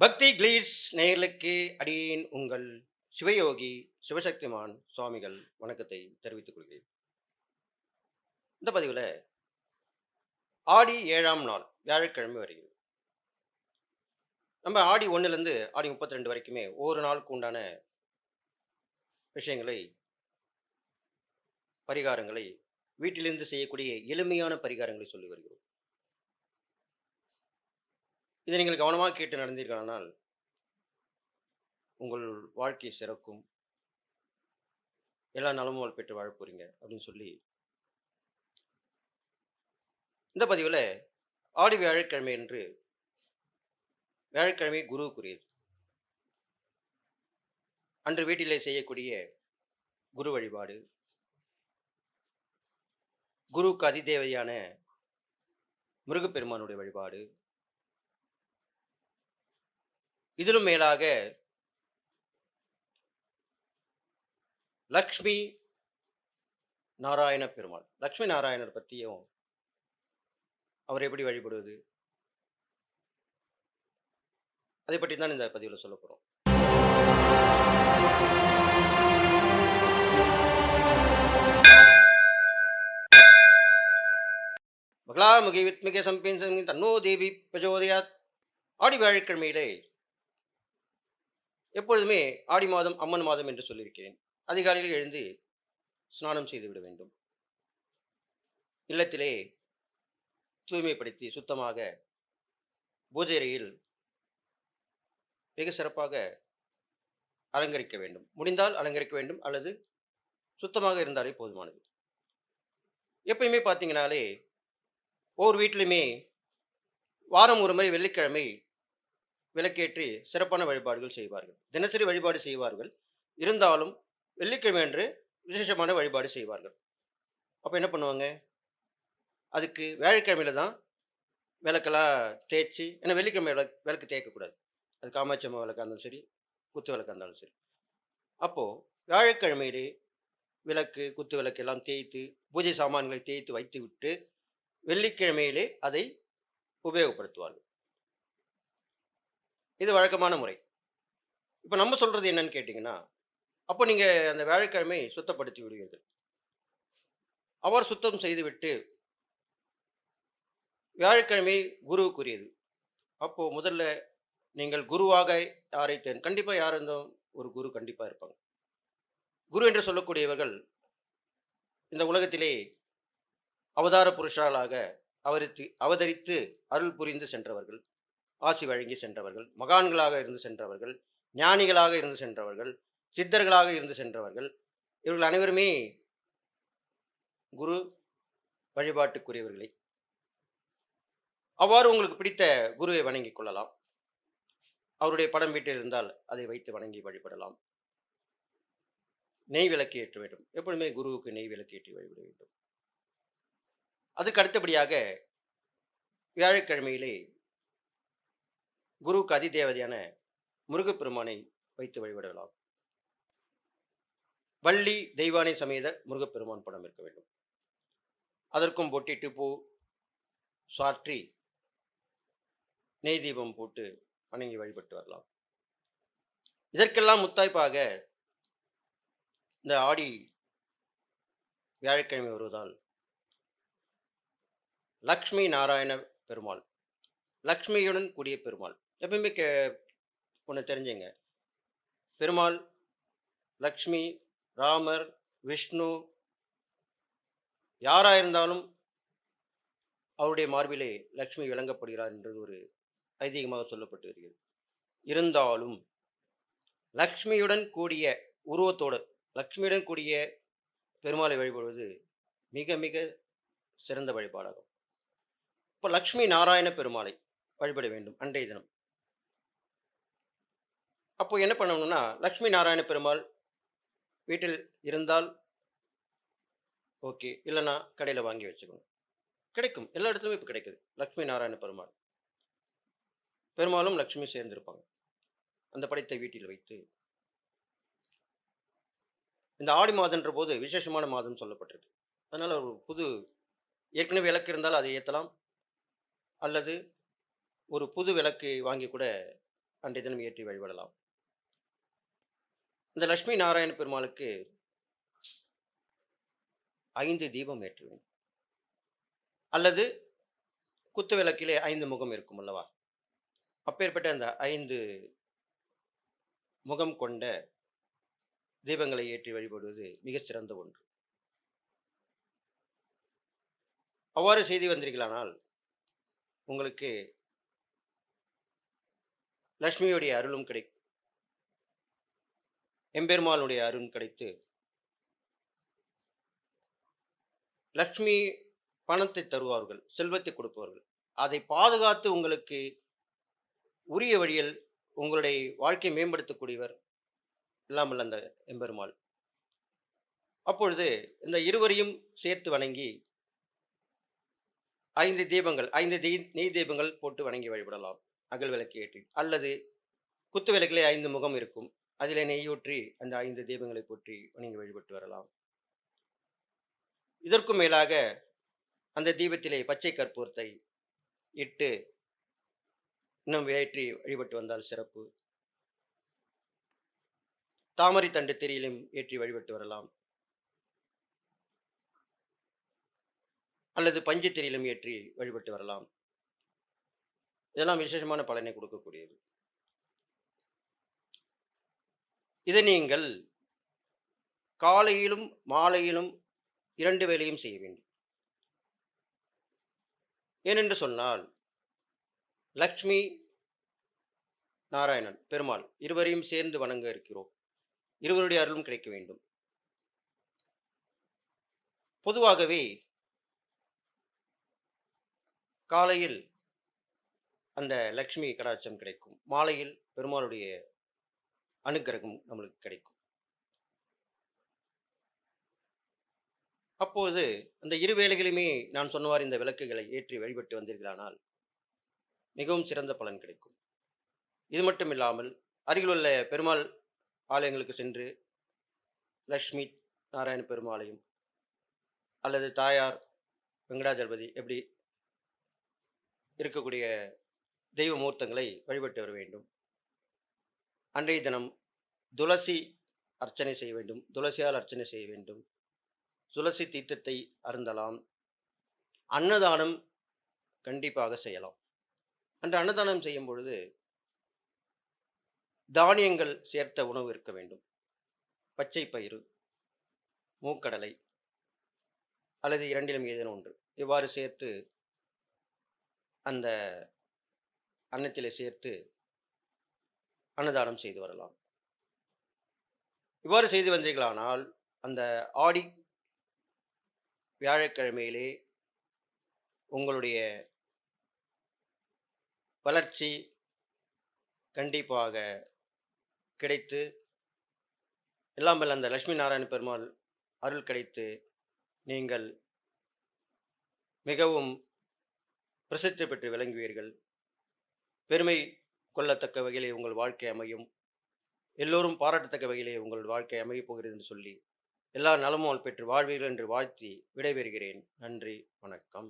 பக்தி கிளீட்ஸ் நேயர்களுக்கு அடியேன் உங்கள் சிவயோகி சிவசக்திமான் சுவாமிகள் வணக்கத்தை தெரிவித்துக் கொள்கிறேன். இந்த பதிவில் ஆடி 7ஆம் நாள் வியாழக்கிழமை வருகிறது. நம்ம ஆடி 1லேருந்து ஆடி 32 வரைக்குமே ஒவ்வொரு நாளுக்கு உண்டான விஷயங்களை, பரிகாரங்களை வீட்டிலிருந்து செய்யக்கூடிய எளிமையான பரிகாரங்களை சொல்லி வருகிறோம். இதை நீங்கள் கவனமாக கேட்டு நடந்தீர்களானால் உங்கள் வாழ்க்கை சிறக்கும், எல்லா நலமும் பெற்று வாழப் போறீங்க அப்படின்னு சொல்லி இந்த பதிவில் ஆடி வியாழக்கிழமை என்று வியாழக்கிழமை குருவுக்குரியது. அன்று வீட்டிலே செய்யக்கூடிய குரு வழிபாடு, குருவுக்கு அதிதேவையான முருகப்பெருமானுடைய வழிபாடு, இதிலும் மேலாக லக்ஷ்மி நாராயண பெருமாள், லக்ஷ்மி நாராயணர் பற்றியும் அவர் எப்படி வழிபடுவது, அதை பற்றி தான் இந்த பதிவில் சொல்ல போகிறோம். மகளாமுகி வித்மிக சம்பின் தன்னோ தேவி பிரஜோதயாத். ஆடி வியாழக்கிழமையிலே எப்பொழுதுமே ஆடி மாதம் அம்மன் மாதம் என்று சொல்லியிருக்கிறேன். அதிகாலையில் எழுந்து ஸ்நானம் செய்து விட வேண்டும். இல்லத்திலே தூய்மைப்படுத்தி சுத்தமாக பூஜை அறையில் வெகு சிறப்பாக அலங்கரிக்க வேண்டும். முடிந்தால் அலங்கரிக்க வேண்டும், அல்லது சுத்தமாக இருந்தாலே போதுமானது. எப்பயுமே பார்த்தீங்கனாலே ஒவ்வொரு வீட்டிலுமே வாரம் ஒரு முறை வெள்ளிக்கிழமை விளக்கேற்றி சிறப்பான வழிபாடுகள் செய்வார்கள். தினசரி வழிபாடு செய்வார்கள். இருந்தாலும் வெள்ளிக்கிழமை அன்று விசேஷமான வழிபாடு செய்வார்கள். அப்போ என்ன பண்ணுவாங்க, அதுக்கு வியாழக்கிழமையில தான் விளக்கெல்லாம் தேய்ச்சி, ஏன்னா வெள்ளிக்கிழமை விளக்கு தேய்க்கக்கூடாது. அது காமாட்சி அம்மா விளக்காக இருந்தாலும் சரி, குத்து விளக்காக இருந்தாலும் சரி. அப்போது வியாழக்கிழமையிலே விளக்கு, குத்து விளக்கு எல்லாம் தேய்த்து, பூஜை சாமான்களை தேய்த்து வைத்து விட்டு வெள்ளிக்கிழமையிலே அதை உபயோகப்படுத்துவார்கள். இது வழக்கமான முறை. இப்போ நம்ம சொல்றது என்னன்னு கேட்டிங்கன்னா, அப்போ நீங்கள் அந்த வியாழக்கிழமை சுத்தப்படுத்தி விடுவீர்கள். அவர் சுத்தம் செய்துவிட்டு வியாழக்கிழமை குருவுக்குரியது. அப்போ முதல்ல நீங்கள் குருவாக யாரை கண்டிப்பாக யார் இருந்தும் ஒரு குரு கண்டிப்பாக இருப்பாங்க. குரு என்று சொல்லக்கூடியவர்கள் இந்த உலகத்திலே அவதார புருஷர்களாக அவதரித்து அருள் புரிந்து சென்றவர்கள், ஆசி வழங்கி சென்றவர்கள், மகான்களாக இருந்து சென்றவர்கள், ஞானிகளாக இருந்து சென்றவர்கள், சித்தர்களாக இருந்து சென்றவர்கள். இவர்கள் அனைவருமே குரு வழிபாட்டுக்குரியவர்களே. அவ்வாறு உங்களுக்கு பிடித்த குருவை வணங்கிக் கொள்ளலாம். அவருடைய படம் வீட்டில் இருந்தால் அதை வைத்து வணங்கி வழிபடலாம். நெய் விளக்கு ஏற்ற வேண்டும். எப்பொழுதுமே குருவுக்கு நெய் விளக்கு ஏற்றி வழிபட வேண்டும். அதுக்கு அடுத்தபடியாக வியாழக்கிழமையிலே குருவுக்கு அதிதேவதையான முருகப்பெருமானை வைத்து வழிபடலாம். வள்ளி தெய்வானை சமேத முருகப்பெருமான் படம் இருக்க வேண்டும். அதற்கும் பொட்டிட்டு பூ சாற்றி நெய் தீபம் போட்டு வணங்கி வழிபட்டு வரலாம். இதற்கெல்லாம் முத்தாய்ப்பாக இந்த ஆடி வியாழக்கிழமை வருவதால் லக்ஷ்மி நாராயண பெருமாள், லக்ஷ்மியுடன் கூடிய பெருமாள். எப்பயுமே ஒன்று தெரிஞ்சுங்க, பெருமாள், லக்ஷ்மி, ராமர், விஷ்ணு யாராக இருந்தாலும் அவருடைய மார்பிலே லக்ஷ்மி விளங்கப்படுகிறார் என்றது ஒரு ஐதீகமாக சொல்லப்பட்டு வருகிறது. இருந்தாலும் லக்ஷ்மியுடன் கூடிய உருவத்தோடு லக்ஷ்மியுடன் கூடிய பெருமாளை வழிபடுவது மிக மிக சிறந்த வழிபாடாகும். இப்போ லக்ஷ்மி நாராயண பெருமாளை வழிபட வேண்டும் அன்றைய தினம். அப்போ என்ன பண்ணணும்னா, லக்ஷ்மி நாராயண பெருமாள் வீட்டில் இருந்தால் ஓகே, இல்லைன்னா கடையில் வாங்கி வச்சுக்கணும். கிடைக்கும், எல்லா இடத்துலையும் இப்போ கிடைக்குது. லக்ஷ்மி நாராயண பெருமாள், பெருமாளும் லக்ஷ்மி சேர்ந்திருப்பாங்க. அந்த படைத்தை வீட்டில் வைத்து, இந்த ஆடி மாதன்ற போது விசேஷமான மாதம் சொல்லப்பட்டிருக்கு. அதனால ஒரு ஏற்கனவே விளக்கு இருந்தால் அதை ஏற்றலாம், அல்லது ஒரு புது விளக்கு வாங்கி கூட அன்றைய தினம் ஏற்றி வழிபடலாம். இந்த லட்சுமி நாராயண பெருமாளுக்கு 5 தீபம் ஏற்ற வேண்டும். அல்லது குத்து விளக்கிலே 5 முகம் இருக்கும் அல்லவா? அப்பேற்பட்ட அந்த 5 முகம் கொண்ட தீபங்களை ஏற்றி வழிபடுவது மிகச் சிறந்த ஒன்று. அவ்வாறு செய்து வந்தீர்களானால், உங்களுக்கு லட்சுமியுடைய அருளும் எம்பெருமானுடைய அருளும் கிடைத்து, லட்சுமி பணத்தை தருவார்கள், செல்வத்தை கொடுப்பவர்கள். அதை பாதுகாத்து உங்களுக்கு உரிய வழியில் உங்களுடைய வாழ்க்கையை மேம்படுத்தக்கூடியவர் எல்லாம் வல்ல அந்த எம்பெருமாள். அப்பொழுது இந்த இருவரையும் சேர்த்து வணங்கி 5 தீபங்கள் 5 நெய் தீபங்கள் போட்டு வணங்கி வழிபடலாம். அகல் விளக்கு ஏற்றி. அல்லது குத்து விளக்கிலே 5 முகம் இருக்கும். அதிலே நெய்யூற்றி அந்த 5 தீபங்களை போற்றி வணங்கி வழிபட்டு வரலாம். இதற்கும் மேலாக அந்த தீபத்திலே பச்சை கற்பூரத்தை இட்டு இன்னும் ஏற்றி வழிபட்டு வந்தால் சிறப்பு. தாமரை தண்டு திரியிலும் ஏற்றி வழிபட்டு வரலாம். அல்லது பஞ்சு திரியிலும் ஏற்றி வழிபட்டு வரலாம். இதெல்லாம் விசேஷமான பலனை கொடுக்கக்கூடியது. இதை நீங்கள் காலையிலும் மாலையிலும் 2 வேளையும் செய்ய வேண்டும். ஏனென்று சொன்னால், லக்ஷ்மி, நாராயணன், பெருமாள் இருவரையும் சேர்ந்து வணங்க இருக்கிறோம். இருவருடைய அருளும் கிடைக்க வேண்டும். பொதுவாகவே காலையில் அந்த லக்ஷ்மி கடாட்சம் கிடைக்கும். மாலையில் பெருமாளுடைய அனுக்கிரகம் நம்மளுக்கு கிடைக்கும். அப்போது அந்த இரு வேளைகளிலுமே நான் சொன்னவாறு இந்த விளக்குகளை ஏற்றி வழிபட்டு வந்தீர்களானால் மிகவும் சிறந்த பலன் கிடைக்கும். இது மட்டும் இல்லாமல் அருகிலுள்ள பெருமாள் ஆலயங்களுக்கு சென்று லக்ஷ்மி நாராயண பெருமாளையும் அல்லது தாயார் வெங்கடாஜலபதி எப்படி இருக்கக்கூடிய தெய்வ மூர்த்தங்களை வழிபட்டு வர வேண்டும். அன்றைய தினம் துளசி அர்ச்சனை செய்ய வேண்டும். துளசியால் அர்ச்சனை செய்ய வேண்டும். துளசி தீர்த்தத்தை அருந்தலாம். அன்னதானம் கண்டிப்பாக செய்யலாம். அன்று அன்னதானம் செய்யும் பொழுது தானியங்கள் சேர்த்த உணவு இருக்க வேண்டும். பச்சை பயிறு, மூக்கடலை அல்லது இரண்டிலும் ஏதேனும் ஒன்று இவ்வாறு சேர்த்து அந்த அன்னத்திலே சேர்த்து அன்னதானம் செய்து வரலாம். இவ்வாறு செய்து வந்தீர்களானால் அந்த ஆடி வியாழக்கிழமையிலே உங்களுடைய வளர்ச்சி கண்டிப்பாக கிடைத்து எல்லாம் வல்ல அந்த லட்சுமி நாராயண பெருமாள் அருள் கிடைத்து நீங்கள் மிகவும் பிரசித்தி பெற்று விளங்குவீர்கள். பெருமை கொள்ளத்தக்க வகையிலே உங்கள் வாழ்க்கை அமையும். எல்லோரும் பாராட்டத்தக்க வகையிலே உங்கள் வாழ்க்கை அமையப் போகிறது என்று சொல்லி எல்லா நலமும் பெற்று வாழ்வீர்கள் என்று வாழ்த்தி விடைபெறுகிறேன். நன்றி, வணக்கம்.